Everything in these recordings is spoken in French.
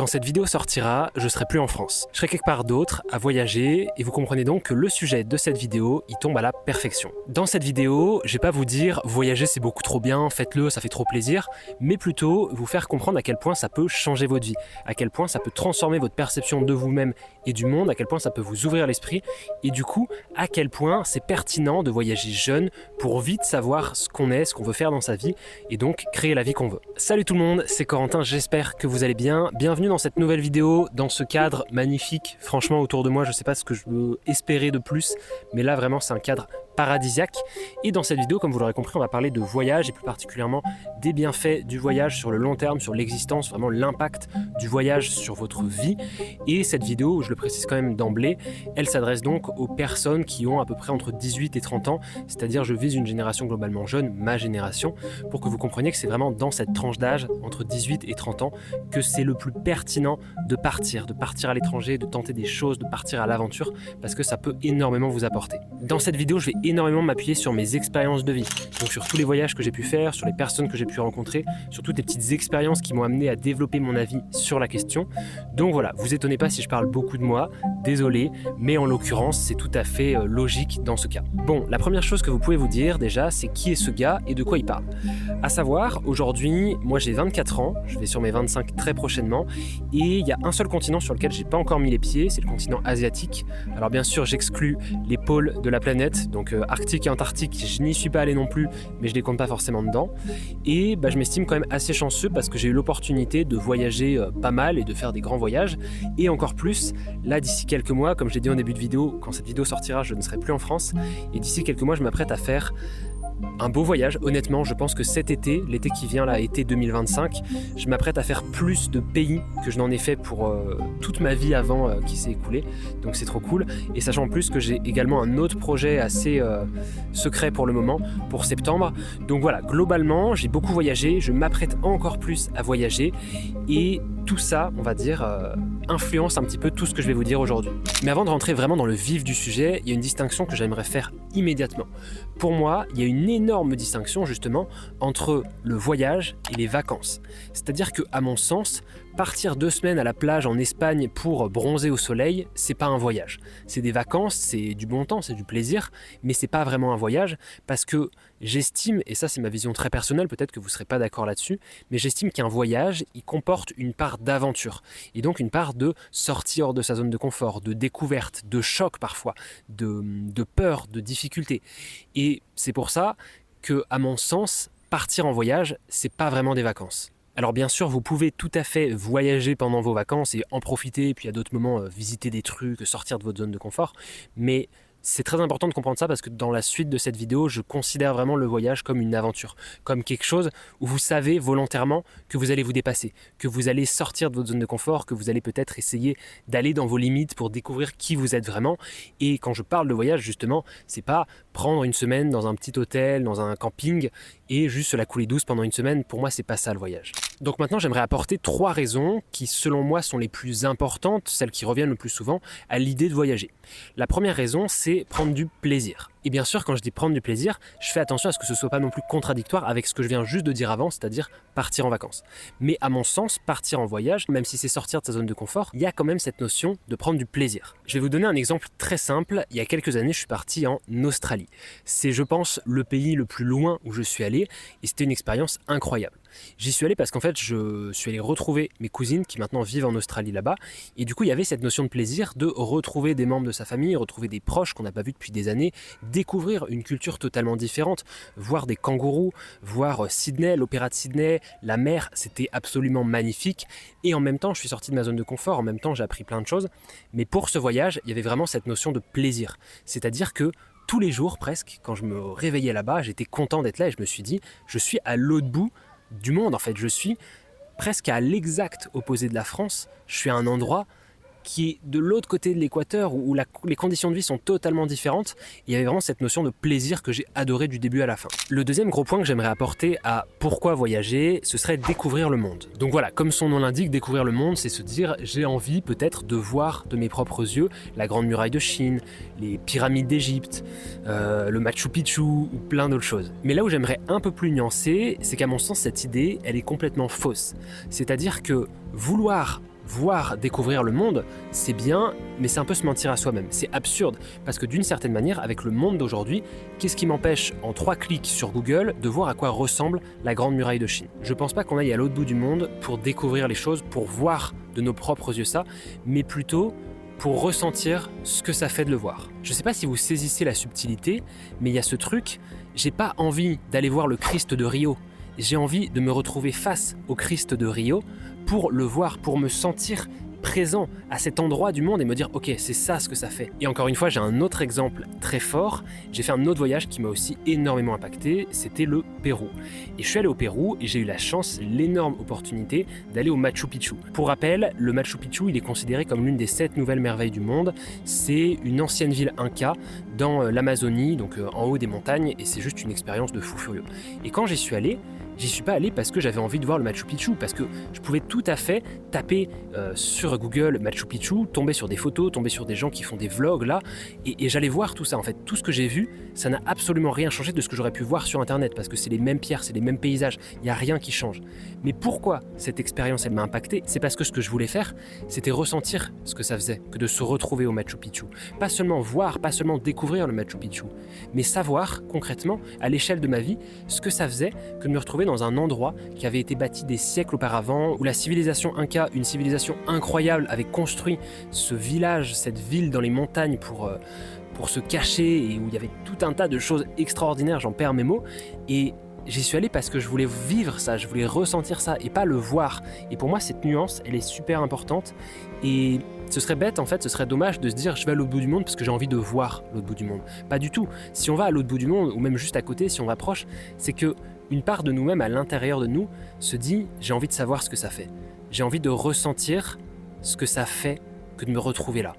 Quand cette vidéo sortira, je serai plus en France. Je serai quelque part d'autre, à voyager, et vous comprenez donc que le sujet de cette vidéo, il tombe à la perfection. Dans cette vidéo, je vais pas vous dire « voyager c'est beaucoup trop bien, faites-le, ça fait trop plaisir », mais plutôt vous faire comprendre à quel point ça peut changer votre vie, à quel point ça peut transformer votre perception de vous-même et du monde, à quel point ça peut vous ouvrir l'esprit, et du coup, à quel point c'est pertinent de voyager jeune pour vite savoir ce qu'on est, ce qu'on veut faire dans sa vie, et donc créer la vie qu'on veut. Salut tout le monde, c'est Corentin, j'espère que vous allez bien. Bienvenue dans cette nouvelle vidéo, dans ce cadre magnifique. Franchement, autour de moi, je ne sais pas ce que je veux espérer de plus, mais là vraiment c'est un cadre paradisiaque. Et dans cette vidéo, comme vous l'aurez compris, on va parler de voyage et plus particulièrement des bienfaits du voyage sur le long terme, sur l'existence, vraiment l'impact du voyage sur votre vie. Et cette vidéo, je le précise quand même d'emblée, elle s'adresse donc aux personnes qui ont à peu près entre 18 et 30 ans, c'est-à-dire je vise une génération globalement jeune, ma génération, pour que vous compreniez que c'est vraiment dans cette tranche d'âge, entre 18 et 30 ans, que c'est le plus pertinent de partir à l'étranger, de tenter des choses, de partir à l'aventure, parce que ça peut énormément vous apporter. Dans cette vidéo, je vais énormément m'appuyer sur mes expériences de vie, donc sur tous les voyages que j'ai pu faire, sur les personnes que j'ai pu rencontrer, sur toutes les petites expériences qui m'ont amené à développer mon avis sur la question. Donc voilà, vous étonnez pas si je parle beaucoup de moi, désolé, mais en l'occurrence, c'est tout à fait logique dans ce cas. Bon, la première chose que vous pouvez vous dire déjà, c'est qui est ce gars et de quoi il parle. À savoir, aujourd'hui, moi j'ai 24 ans, je vais sur mes 25 très prochainement, et il y a un seul continent sur lequel j'ai pas encore mis les pieds, c'est le continent asiatique. Alors bien sûr, j'exclus les pôles de la planète, donc Arctique et Antarctique, je n'y suis pas allé non plus, mais je les compte pas forcément dedans. Et je m'estime quand même assez chanceux parce que j'ai eu l'opportunité de voyager pas mal et de faire des grands voyages. Et encore plus, là d'ici quelques mois, comme je l'ai dit en début de vidéo, quand cette vidéo sortira, je ne serai plus en France. Et d'ici quelques mois, je m'apprête à faire un beau voyage. Honnêtement, je pense que cet été, l'été qui vient là, été 2025, je m'apprête à faire plus de pays que je n'en ai fait pour toute ma vie avant qui s'est écoulée. Donc c'est trop cool. Et sachant en plus que j'ai également un autre projet assez secret pour le moment, pour septembre. Donc voilà, globalement, j'ai beaucoup voyagé, je m'apprête encore plus à voyager. Et tout ça, on va dire, influence un petit peu tout ce que je vais vous dire aujourd'hui. Mais avant de rentrer vraiment dans le vif du sujet, il y a une distinction que j'aimerais faire immédiatement. Pour moi, il y a une énorme distinction justement entre le voyage et les vacances. C'est-à-dire que, à mon sens, partir 2 semaines à la plage en Espagne pour bronzer au soleil, c'est pas un voyage. C'est des vacances, c'est du bon temps, c'est du plaisir, mais c'est pas vraiment un voyage parce que j'estime, et ça c'est ma vision très personnelle, peut-être que vous serez pas d'accord là-dessus, mais j'estime qu'un voyage, il comporte une part d'aventure et donc une part de sortie hors de sa zone de confort, de découverte, de choc parfois, de peur, de difficulté. Et c'est pour ça que, à mon sens, partir en voyage, c'est pas vraiment des vacances. Alors bien sûr, vous pouvez tout à fait voyager pendant vos vacances et en profiter, et puis à d'autres moments visiter des trucs, sortir de votre zone de confort, mais c'est très important de comprendre ça parce que dans la suite de cette vidéo, je considère vraiment le voyage comme une aventure, comme quelque chose où vous savez volontairement que vous allez vous dépasser, que vous allez sortir de votre zone de confort, que vous allez peut-être essayer d'aller dans vos limites pour découvrir qui vous êtes vraiment. Et quand je parle de voyage, justement, c'est pas prendre une semaine dans un petit hôtel, dans un camping et juste se la couler douce pendant une semaine. Pour moi, c'est pas ça le voyage. Donc maintenant, j'aimerais apporter 3 raisons qui, selon moi, sont les plus importantes, celles qui reviennent le plus souvent à l'idée de voyager. La première raison, c'est prendre du plaisir. Et bien sûr, quand je dis prendre du plaisir, je fais attention à ce que ce ne soit pas non plus contradictoire avec ce que je viens juste de dire avant, c'est-à-dire partir en vacances. Mais à mon sens, partir en voyage, même si c'est sortir de sa zone de confort, il y a quand même cette notion de prendre du plaisir. Je vais vous donner un exemple très simple. Il y a quelques années, je suis parti en Australie. C'est, je pense, le pays le plus loin où je suis allé et c'était une expérience incroyable. J'y suis allé parce qu'en fait, je suis allé retrouver mes cousines qui maintenant vivent en Australie là-bas. Et du coup, il y avait cette notion de plaisir de retrouver des membres de sa famille, retrouver des proches qu'on n'a pas vus depuis des années, découvrir une culture totalement différente, voir des kangourous, voir Sydney, l'opéra de Sydney, la mer, c'était absolument magnifique. Et en même temps, je suis sorti de ma zone de confort, en même temps, j'ai appris plein de choses. Mais pour ce voyage, il y avait vraiment cette notion de plaisir. C'est-à-dire que tous les jours presque, quand je me réveillais là-bas, j'étais content d'être là et je me suis dit, je suis à l'autre bout du monde en fait, je suis presque à l'exact opposé de la France, je suis à un endroit qui est de l'autre côté de l'équateur où les conditions de vie sont totalement différentes. Il y avait vraiment cette notion de plaisir que j'ai adoré du début à la fin. Le deuxième gros point que j'aimerais apporter à pourquoi voyager, ce serait découvrir le monde. Donc voilà, comme son nom l'indique, découvrir le monde, c'est se dire j'ai envie peut-être de voir de mes propres yeux la Grande Muraille de Chine, les pyramides d'Égypte, le Machu Picchu ou plein d'autres choses. Mais là où j'aimerais un peu plus nuancer, c'est qu'à mon sens cette idée, elle est complètement fausse. C'est-à-dire que vouloir voir, découvrir le monde, c'est bien, mais c'est un peu se mentir à soi-même. C'est absurde, parce que d'une certaine manière, avec le monde d'aujourd'hui, qu'est-ce qui m'empêche, en 3 clics sur Google, de voir à quoi ressemble la Grande Muraille de Chine? Je pense pas qu'on aille à l'autre bout du monde pour découvrir les choses, pour voir de nos propres yeux ça, mais plutôt pour ressentir ce que ça fait de le voir. Je sais pas si vous saisissez la subtilité, mais il y a ce truc, j'ai pas envie d'aller voir le Christ de Rio, j'ai envie de me retrouver face au Christ de Rio pour le voir, pour me sentir présent à cet endroit du monde et me dire ok, c'est ça ce que ça fait. Et encore une fois, j'ai un autre exemple très fort. J'ai fait un autre voyage qui m'a aussi énormément impacté, c'était le Pérou. Et je suis allé au Pérou et j'ai eu la chance, l'énorme opportunité d'aller au Machu Picchu. Pour rappel, le Machu Picchu, il est considéré comme l'une des 7 nouvelles merveilles du monde. C'est une ancienne ville inca dans l'Amazonie, donc en haut des montagnes, et c'est juste une expérience de fou furieux. Et quand j'y suis allé pas allé parce que j'avais envie de voir le Machu Picchu, parce que je pouvais tout à fait taper sur Google Machu Picchu, tomber sur des photos, tomber sur des gens qui font des vlogs là, et j'allais voir tout ça. En fait, tout ce que j'ai vu, ça n'a absolument rien changé de ce que j'aurais pu voir sur Internet, parce que c'est les mêmes pierres, c'est les mêmes paysages, il n'y a rien qui change. Mais pourquoi cette expérience, elle m'a impacté? C'est parce que ce que je voulais faire, c'était ressentir ce que ça faisait, que de se retrouver au Machu Picchu. Pas seulement voir, pas seulement découvrir le Machu Picchu, mais savoir concrètement, à l'échelle de ma vie, ce que ça faisait que de me retrouver dans un endroit qui avait été bâti des siècles auparavant, où la civilisation Inca, une civilisation incroyable, avait construit ce village, cette ville dans les montagnes pour se cacher, et où il y avait tout un tas de choses extraordinaires, j'en perds mes mots, et j'y suis allé parce que je voulais vivre ça, je voulais ressentir ça et pas le voir. Et pour moi, cette nuance, elle est super importante. Et ce serait bête, en fait, ce serait dommage de se dire je vais à l'autre bout du monde parce que j'ai envie de voir l'autre bout du monde. Pas du tout. Si on va à l'autre bout du monde, ou même juste à côté, si on va proche, c'est que une part de nous-mêmes à l'intérieur de nous se dit j'ai envie de savoir ce que ça fait. J'ai envie de ressentir ce que ça fait que de me retrouver là.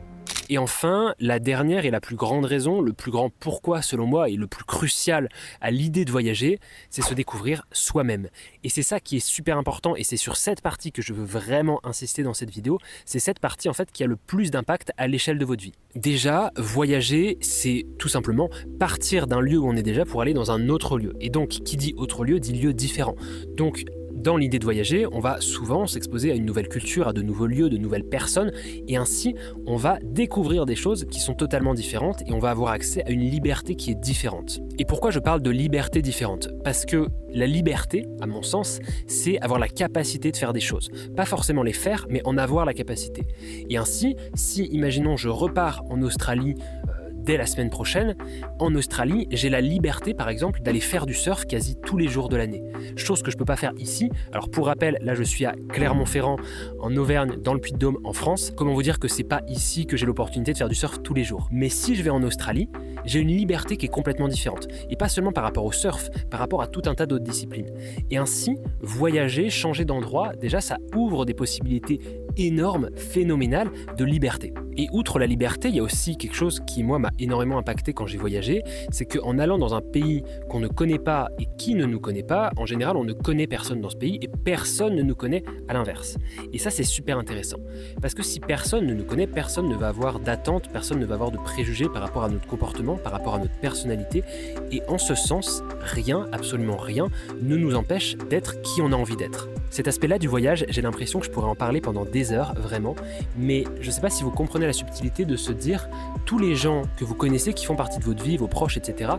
Et enfin, la dernière et la plus grande raison, le plus grand pourquoi selon moi et le plus crucial à l'idée de voyager, c'est se découvrir soi-même. Et c'est ça qui est super important, et c'est sur cette partie que je veux vraiment insister dans cette vidéo. C'est cette partie en fait qui a le plus d'impact à l'échelle de votre vie. Déjà, voyager, c'est tout simplement partir d'un lieu où on est déjà pour aller dans un autre lieu. Et donc, qui dit autre lieu, dit lieu différent. Donc, dans l'idée de voyager, on va souvent s'exposer à une nouvelle culture, à de nouveaux lieux, de nouvelles personnes, et ainsi, on va découvrir des choses qui sont totalement différentes et on va avoir accès à une liberté qui est différente. Et pourquoi je parle de liberté différente? Parce que la liberté, à mon sens, c'est avoir la capacité de faire des choses. Pas forcément les faire, mais en avoir la capacité. Et ainsi, si, imaginons, je repars en Australie dès la semaine prochaine, en Australie, j'ai la liberté, par exemple, d'aller faire du surf quasi tous les jours de l'année. Chose que je ne peux pas faire ici. Alors pour rappel, là je suis à Clermont-Ferrand, en Auvergne, dans le Puy-de-Dôme, en France. Comment vous dire que c'est pas ici que j'ai l'opportunité de faire du surf tous les jours. Mais si je vais en Australie, j'ai une liberté qui est complètement différente. Et pas seulement par rapport au surf, par rapport à tout un tas d'autres disciplines. Et ainsi, voyager, changer d'endroit, déjà ça ouvre des possibilités énormes, phénoménales de liberté. Et outre la liberté, il y a aussi quelque chose qui, moi, m'a énormément impacté quand j'ai voyagé, c'est qu'en allant dans un pays qu'on ne connaît pas et qui ne nous connaît pas, en général, on ne connaît personne dans ce pays et personne ne nous connaît à l'inverse. Et ça, c'est super intéressant. Parce que si personne ne nous connaît, personne ne va avoir d'attente, personne ne va avoir de préjugés par rapport à notre comportement, par rapport à notre personnalité. Et en ce sens, rien, absolument rien, ne nous empêche d'être qui on a envie d'être. Cet aspect-là du voyage, j'ai l'impression que je pourrais en parler pendant des heures, vraiment, mais je ne sais pas si vous comprenez la subtilité de se dire, tous les gens que vous connaissez, qui font partie de votre vie, vos proches, etc.,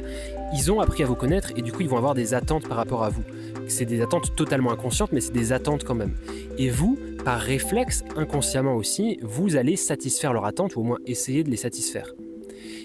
ils ont appris à vous connaître et du coup, ils vont avoir des attentes par rapport à vous. C'est des attentes totalement inconscientes, mais c'est des attentes quand même. Et vous, par réflexe, inconsciemment aussi, vous allez satisfaire leurs attentes ou au moins essayer de les satisfaire.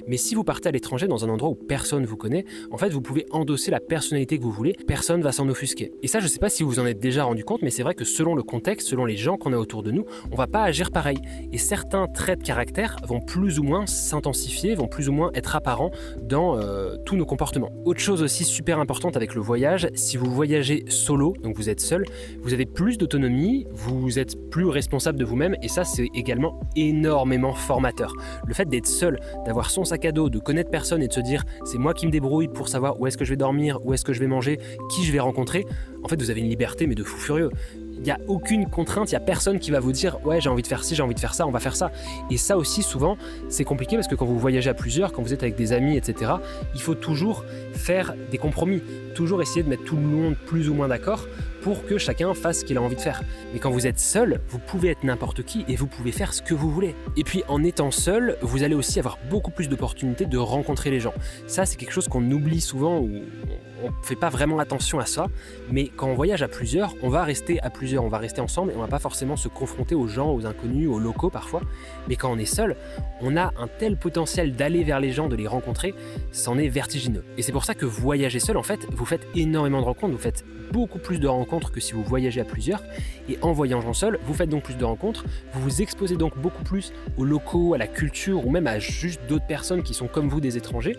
Mais si vous partez à l'étranger dans un endroit où personne vous connaît, en fait, vous pouvez endosser la personnalité que vous voulez, personne ne va s'en offusquer. Et ça, je ne sais pas si vous en êtes déjà rendu compte, mais c'est vrai que selon le contexte, selon les gens qu'on a autour de nous, on ne va pas agir pareil. Et certains traits de caractère vont plus ou moins s'intensifier, vont plus ou moins être apparents dans tous nos comportements. Autre chose aussi super importante avec le voyage, si vous voyagez solo, donc vous êtes seul, vous avez plus d'autonomie, vous êtes plus responsable de vous-même, et ça, c'est également énormément formateur. Le fait d'être seul, d'avoir son sac à dos, de connaître personne et de se dire c'est moi qui me débrouille pour savoir où est-ce que je vais dormir, où est-ce que je vais manger, qui je vais rencontrer, en fait vous avez une liberté mais de fou furieux. Il n'y a aucune contrainte, il n'y a personne qui va vous dire « ouais, j'ai envie de faire ci, j'ai envie de faire ça, on va faire ça ». Et ça aussi, souvent, c'est compliqué parce que quand vous voyagez à plusieurs, quand vous êtes avec des amis, etc., il faut toujours faire des compromis, toujours essayer de mettre tout le monde plus ou moins d'accord pour que chacun fasse ce qu'il a envie de faire. Mais quand vous êtes seul, vous pouvez être n'importe qui et vous pouvez faire ce que vous voulez. Et puis en étant seul, vous allez aussi avoir beaucoup plus d'opportunités de rencontrer les gens. Ça, c'est quelque chose qu'on oublie souvent ou on ne fait pas vraiment attention à ça. Mais quand on voyage à plusieurs, on va rester à plusieurs, on va rester ensemble et on va pas forcément se confronter aux gens, aux inconnus, aux locaux parfois. Mais quand on est seul, on a un tel potentiel d'aller vers les gens, de les rencontrer, c'en est vertigineux. Et c'est pour ça que voyager seul, en fait, vous faites énormément de rencontres, vous faites beaucoup plus de rencontres que si vous voyagez à plusieurs. Et en voyageant seul, vous faites donc plus de rencontres, vous vous exposez donc beaucoup plus aux locaux, à la culture ou même à juste d'autres personnes qui sont comme vous des étrangers.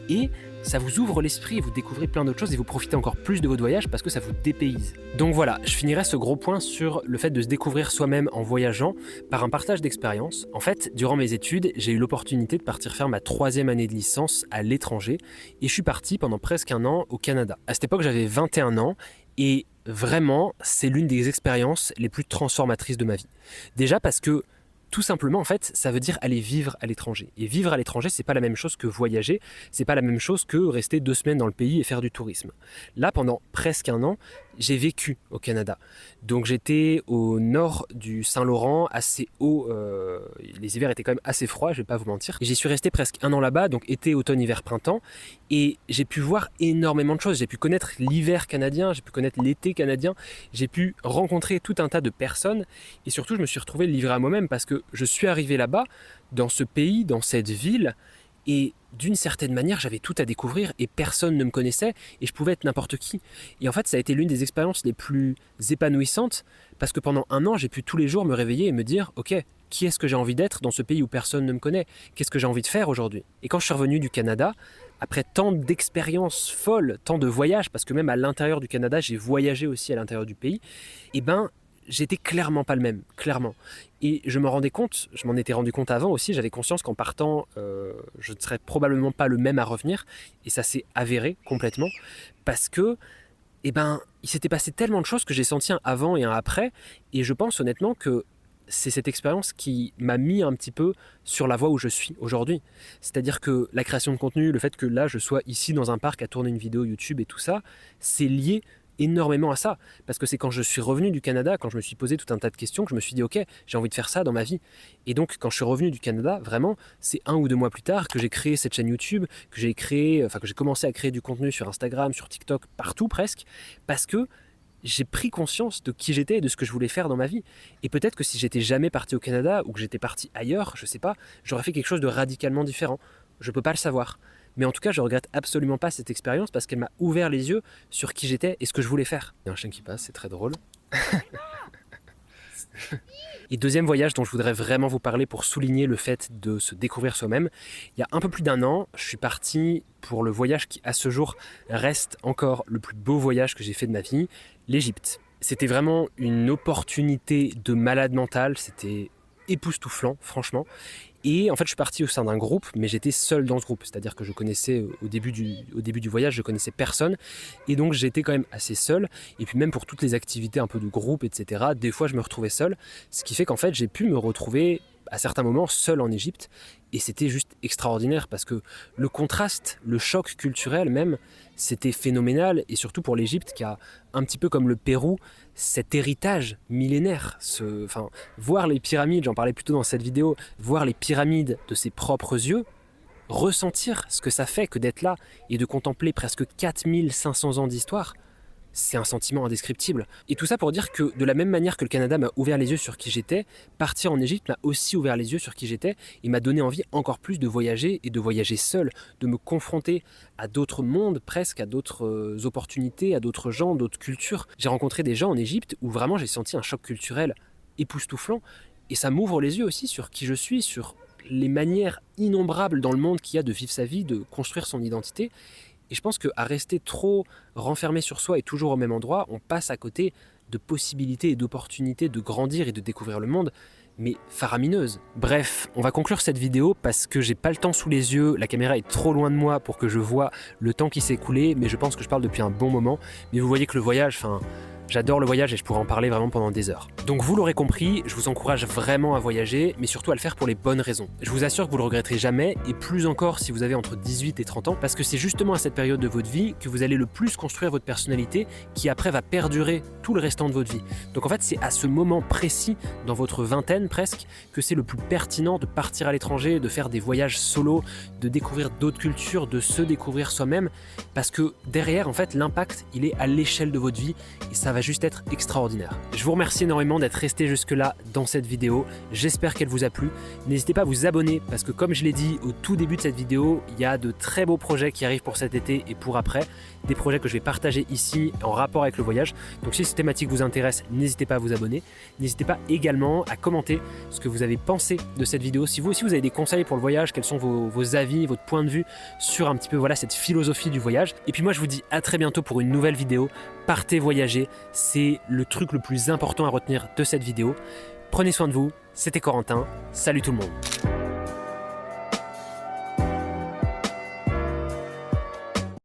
Et ça vous ouvre l'esprit, vous découvrez plein d'autres choses et vous profitez encore plus de votre voyage parce que ça vous dépayse. Donc voilà, je finirai ce gros point sur le fait de se découvrir soi-même en voyageant par un partage d'expérience. En fait, durant mes études, j'ai eu l'opportunité de partir faire ma 3e année de licence à l'étranger et je suis parti pendant presque un an au Canada. À cette époque, j'avais 21 ans et vraiment, c'est l'une des expériences les plus transformatrices de ma vie. Déjà parce que tout simplement, en fait, ça veut dire aller vivre à l'étranger. Et vivre à l'étranger, c'est pas la même chose que voyager, c'est pas la même chose que rester 2 semaines dans le pays et faire du tourisme. Là, pendant presque un an, j'ai vécu au Canada. Donc j'étais au nord du Saint-Laurent, assez haut, les hivers étaient quand même assez froids, je vais pas vous mentir. Et j'y suis resté presque un an là-bas, donc été, automne, hiver, printemps, et j'ai pu voir énormément de choses. J'ai pu connaître l'hiver canadien, j'ai pu connaître l'été canadien, j'ai pu rencontrer tout un tas de personnes, et surtout je me suis retrouvé livré à moi-même parce que je suis arrivé là-bas, dans ce pays, dans cette ville, et d'une certaine manière, j'avais tout à découvrir et personne ne me connaissait et je pouvais être n'importe qui. Et en fait, ça a été l'une des expériences les plus épanouissantes parce que pendant un an, j'ai pu tous les jours me réveiller et me dire « Ok, qui est-ce que j'ai envie d'être dans ce pays où personne ne me connaît? Qu'est-ce que j'ai envie de faire aujourd'hui ?» Et quand je suis revenu du Canada, après tant d'expériences folles, tant de voyages, parce que même à l'intérieur du Canada, j'ai voyagé aussi à l'intérieur du pays, et ben j'étais clairement pas le même, clairement. Et je m'en étais rendu compte avant aussi, j'avais conscience qu'en partant, je ne serais probablement pas le même à revenir, et ça s'est avéré complètement, parce que, il s'était passé tellement de choses que j'ai senti un avant et un après, et je pense honnêtement que c'est cette expérience qui m'a mis un petit peu sur la voie où je suis aujourd'hui. C'est-à-dire que la création de contenu, le fait que là je sois ici dans un parc à tourner une vidéo YouTube et tout ça, c'est lié énormément à ça, parce que c'est quand je suis revenu du Canada, quand je me suis posé tout un tas de questions, que je me suis dit ok, j'ai envie de faire ça dans ma vie. Et donc quand je suis revenu du Canada, vraiment, c'est 1 ou 2 mois plus tard que j'ai créé cette chaîne YouTube, que j'ai commencé à créer du contenu sur Instagram, sur TikTok, partout presque, parce que j'ai pris conscience de qui j'étais et de ce que je voulais faire dans ma vie. Et peut-être que si j'étais jamais parti au Canada ou que j'étais parti ailleurs, je sais pas, j'aurais fait quelque chose de radicalement différent. Je peux pas le savoir. Mais en tout cas, je regrette absolument pas cette expérience parce qu'elle m'a ouvert les yeux sur qui j'étais et ce que je voulais faire. Il y a un chien qui passe, c'est très drôle. Et deuxième voyage dont je voudrais vraiment vous parler pour souligner le fait de se découvrir soi-même, il y a un peu plus d'un an, je suis parti pour le voyage qui à ce jour reste encore le plus beau voyage que j'ai fait de ma vie, l'Égypte. C'était vraiment une opportunité de malade mental, c'était époustouflant franchement. Et en fait, je suis parti au sein d'un groupe, mais j'étais seul dans ce groupe. C'est-à-dire que je connaissais, au début du voyage, je connaissais personne. Et donc, j'étais quand même assez seul. Et puis même pour toutes les activités un peu de groupe, etc., des fois, je me retrouvais seul. Ce qui fait qu'en fait, j'ai pu me retrouver à certains moments seul en Égypte. Et c'était juste extraordinaire parce que le contraste, le choc culturel même, c'était phénoménal. Et surtout pour l'Égypte qui a un petit peu comme le Pérou, cet héritage millénaire. Voir les pyramides, j'en parlais plutôt dans cette vidéo, voir les pyramides de ses propres yeux, ressentir ce que ça fait que d'être là et de contempler presque 4500 ans d'histoire, c'est un sentiment indescriptible. Et tout ça pour dire que de la même manière que le Canada m'a ouvert les yeux sur qui j'étais, partir en Égypte m'a aussi ouvert les yeux sur qui j'étais et m'a donné envie encore plus de voyager et de voyager seul, de me confronter à d'autres mondes presque, à d'autres opportunités, à d'autres gens, d'autres cultures. J'ai rencontré des gens en Égypte où vraiment j'ai senti un choc culturel époustouflant et ça m'ouvre les yeux aussi sur qui je suis, sur les manières innombrables dans le monde qu'il y a de vivre sa vie, de construire son identité. Et je pense qu'à rester trop renfermé sur soi et toujours au même endroit, on passe à côté de possibilités et d'opportunités de grandir et de découvrir le monde, mais faramineuses. Bref, on va conclure cette vidéo parce que j'ai pas le temps sous les yeux, la caméra est trop loin de moi pour que je vois le temps qui s'est écoulé, mais je pense que je parle depuis un bon moment. Mais vous voyez que le voyage, J'adore le voyage et je pourrais en parler vraiment pendant des heures. Donc vous l'aurez compris, je vous encourage vraiment à voyager, mais surtout à le faire pour les bonnes raisons. Je vous assure que vous le regretterez jamais, et plus encore si vous avez entre 18 et 30 ans, parce que c'est justement à cette période de votre vie que vous allez le plus construire votre personnalité, qui après va perdurer tout le restant de votre vie. Donc en fait, c'est à ce moment précis, dans votre vingtaine presque, que c'est le plus pertinent de partir à l'étranger, de faire des voyages solo, de découvrir d'autres cultures, de se découvrir soi-même, parce que derrière, en fait, l'impact, il est à l'échelle de votre vie, et ça va juste être extraordinaire. Je vous remercie énormément d'être resté jusque-là dans cette vidéo, j'espère qu'elle vous a plu. N'hésitez pas à vous abonner, parce que comme je l'ai dit au tout début de cette vidéo, il y a de très beaux projets qui arrivent pour cet été et pour après, des projets que je vais partager ici en rapport avec le voyage. Donc si cette thématique vous intéresse, n'hésitez pas à vous abonner. N'hésitez pas également à commenter ce que vous avez pensé de cette vidéo. Si vous aussi vous avez des conseils pour le voyage, quels sont vos avis, votre point de vue sur un petit peu voilà, cette philosophie du voyage. Et puis moi je vous dis à très bientôt pour une nouvelle vidéo. Partez voyager, c'est le truc le plus important à retenir de cette vidéo. Prenez soin de vous, c'était Corentin, salut tout le monde.